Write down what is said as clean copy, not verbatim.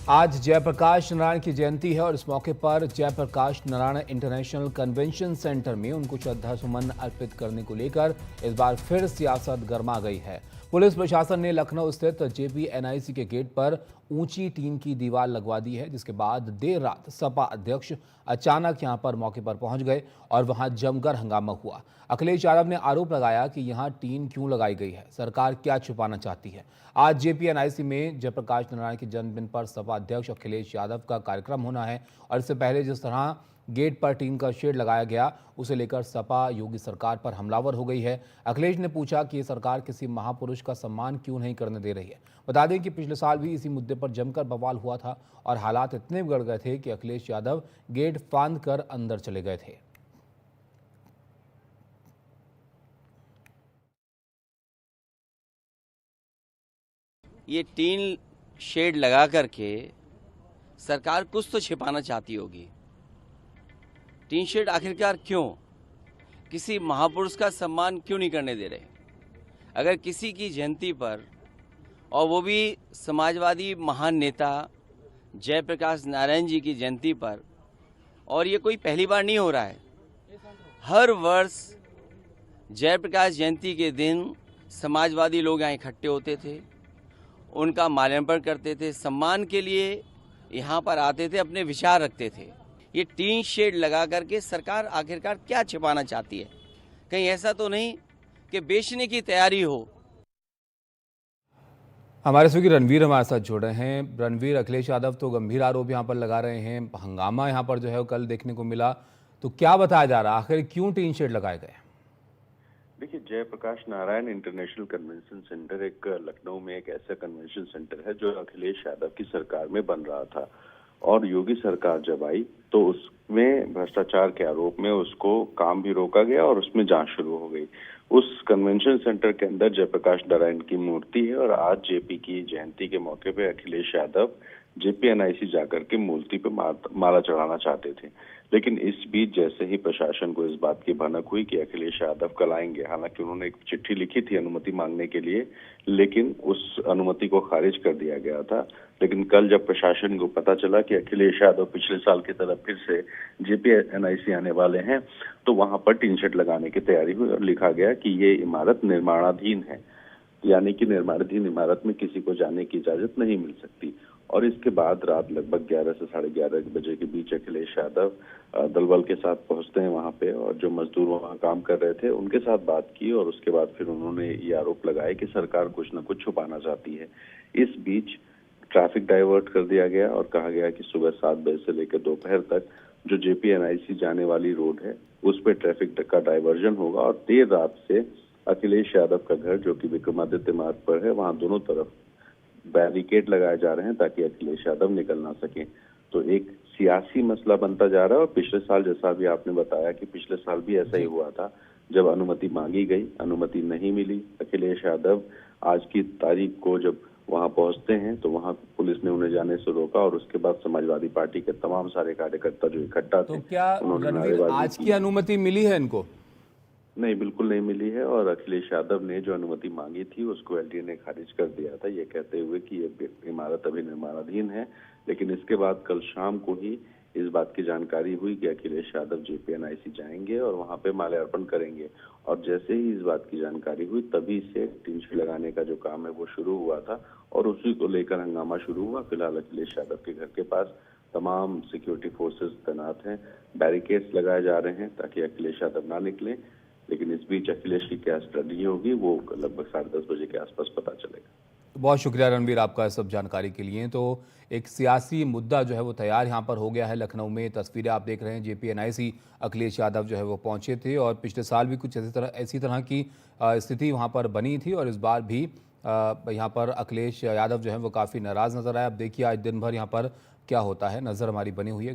आज जयप्रकाश नारायण की जयंती है और इस मौके पर Jayaprakash Narayan international convention centre में उनको श्रद्धासुमन अर्पित करने को लेकर इस बार फिर सियासत गर्मा गई है। पुलिस प्रशासन ने लखनऊ स्थित जेपीएनआईसी के गेट पर ऊंची टीन की दीवार लगवा दी है, जिसके बाद देर रात सपा अध्यक्ष अचानक यहां पर मौके पर पहुंच गए और वहां जमकर हंगामा हुआ। अखिलेश यादव ने आरोप लगाया कि यहां टीन क्यों लगाई गई है, सरकार क्या छुपाना चाहती है। आज जेपीएनआईसी में जयप्रकाश नारायण के जन्मदिन पर सपा अध्यक्ष अखिलेश यादव का कार्यक्रम होना है और इससे पहले जिस तरह गेट पर टीन का शेड लगाया गया, उसे लेकर सपा योगी सरकार पर हमलावर हो गई है। अखिलेश ने पूछा कि ये सरकार किसी महापुरुष का सम्मान क्यों नहीं करने दे रही है। बता दें कि पिछले साल भी इसी मुद्दे पर जमकर बवाल हुआ था और हालात इतने बिगड़ गए थे कि अखिलेश यादव गेट फांद कर अंदर चले गए थे। ये टीन शेड लगा करके सरकार कुछ तो छिपाना चाहती होगी। टीन शेड आखिरकार क्यों? किसी महापुरुष का सम्मान क्यों नहीं करने दे रहे? अगर किसी की जयंती पर, और वो भी समाजवादी महान नेता जयप्रकाश नारायण जी की जयंती पर, और ये कोई पहली बार नहीं हो रहा है। हर वर्ष जयप्रकाश जयंती के दिन समाजवादी लोग यहाँ इकट्ठे होते थे, उनका माल्यार्पण करते थे, सम्मान के लिए यहाँ पर आते थे, अपने विचार रखते थे। ये टीन शेड लगा करके सरकार आखिरकार क्या छिपाना चाहती है? कहीं ऐसा तो नहीं कि बेचने की तैयारी हो? हमारे सहयोगी रणवीर हमारे साथ जुड़ रहे हैं। रणवीर, अखिलेश यादव तो गंभीर आरोप यहाँ पर लगा रहे हैं, हंगामा यहाँ पर जो है कल देखने को मिला, तो क्या बताया जा रहा है, आखिर क्यों टीन शेड लगाए गए? देखिए, Jayaprakash Narayan international convention centre एक लखनऊ में एक ऐसा कन्वेंशन सेंटर है जो अखिलेश यादव की सरकार में बन रहा था, और योगी सरकार जब आई तो उसमें भ्रष्टाचार के आरोप में उसको काम भी रोका गया और उसमें जांच शुरू हो गई। उस कन्वेंशन सेंटर के अंदर जयप्रकाश नारायण की मूर्ति है और आज जेपी की जयंती के मौके पे अखिलेश यादव जेपीएनआईसी जाकर के मूर्ति पे माला चढ़ाना चाहते थे। लेकिन इस बीच जैसे ही प्रशासन को इस बात की भनक हुई कि अखिलेश यादव कल आएंगे, हालांकि उन्होंने एक चिट्ठी लिखी थी अनुमति मांगने के लिए, लेकिन उस अनुमति को खारिज कर दिया गया था। लेकिन कल जब प्रशासन को पता चला कि अखिलेश यादव पिछले साल की तरह फिर से जेपीएनआईसी आने वाले हैं, तो वहां पर टीन शेड लगाने की तैयारी हुई और लिखा गया कि ये इमारत निर्माणाधीन है, यानी कि निर्माणाधीन इमारत में किसी को जाने की इजाजत नहीं मिल सकती। और इसके बाद रात लगभग 11 से 11:30 बजे के बीच अखिलेश यादव दलबल के साथ पहुंचते हैं वहां पे, और जो मजदूर वहां काम कर रहे थे उनके साथ बात की, और उसके बाद फिर उन्होंने ये आरोप लगाया कि सरकार कुछ न कुछ छुपाना चाहती है। इस बीच ट्रैफिक डाइवर्ट कर दिया गया और कहा गया कि सुबह 7 बजे से लेकर दोपहर तक जो जेपीएनआईसी जाने वाली रोड है उस पर ट्रैफिक का डाइवर्जन होगा, और देर रात से अखिलेश यादव का घर जो कि विक्रमादित्य मार्ग पर है, वहां दोनों तरफ बैरिकेड लगाए जा रहे हैं ताकि अखिलेश यादव निकल ना सके। तो एक सियासी मसला बनता जा रहा है। और पिछले साल, जैसा भी आपने बताया कि पिछले साल भी ऐसा ही हुआ था, जब अनुमति मांगी गई, अनुमति नहीं मिली। अखिलेश यादव आज की तारीख को जब वहां पहुंचते हैं तो वहां पुलिस ने उन्हें जाने से रोका, और उसके बाद समाजवादी पार्टी के तमाम सारे कार्यकर्ता जो इकट्ठा थे, तो क्या रणवीर आज की अनुमति मिली है इनको? नहीं, बिल्कुल नहीं मिली है। और अखिलेश यादव ने जो अनुमति मांगी थी उसको एलडीए ने खारिज कर दिया था, ये कहते हुए कि ये इमारत अभी निर्माणाधीन है। लेकिन इसके बाद कल शाम को ही इस बात की जानकारी हुई कि अखिलेश यादव जेपीएनआईसी जाएंगे और वहां पे माल्यार्पण करेंगे। और जैसे ही इस बात की जानकारी हुई तभी से टीन शेड लगाने का जो काम है वो शुरू हुआ था, और उसी को लेकर हंगामा शुरू हुआ। फिलहाल अखिलेश यादव के घर के पास तमाम सिक्योरिटी फोर्सेस तैनात हैं, बैरिकेड्स लगाए जा रहे हैं ताकि अखिलेश यादव ना निकले। लेकिन इस बीच अखिलेश की क्या स्ट्रेटजी होगी वो लगभग 10:30 बजे के आसपास पता चलेगा। बहुत शुक्रिया रणवीर आपका सब जानकारी के लिए। तो एक सियासी मुद्दा जो है वो तैयार यहाँ पर हो गया है। लखनऊ में तस्वीरें आप देख रहे हैं, जेपीएनआईसी अखिलेश यादव जो है वो पहुंचे थे और पिछले साल भी कुछ ऐसी तरह की स्थिति वहाँ पर बनी थी, और इस बार भी यहाँ पर अखिलेश यादव जो है वो काफ़ी नाराज़ नजर आए। अब देखिए आज दिन भर यहाँ पर क्या होता है, नज़र हमारी बनी हुई है।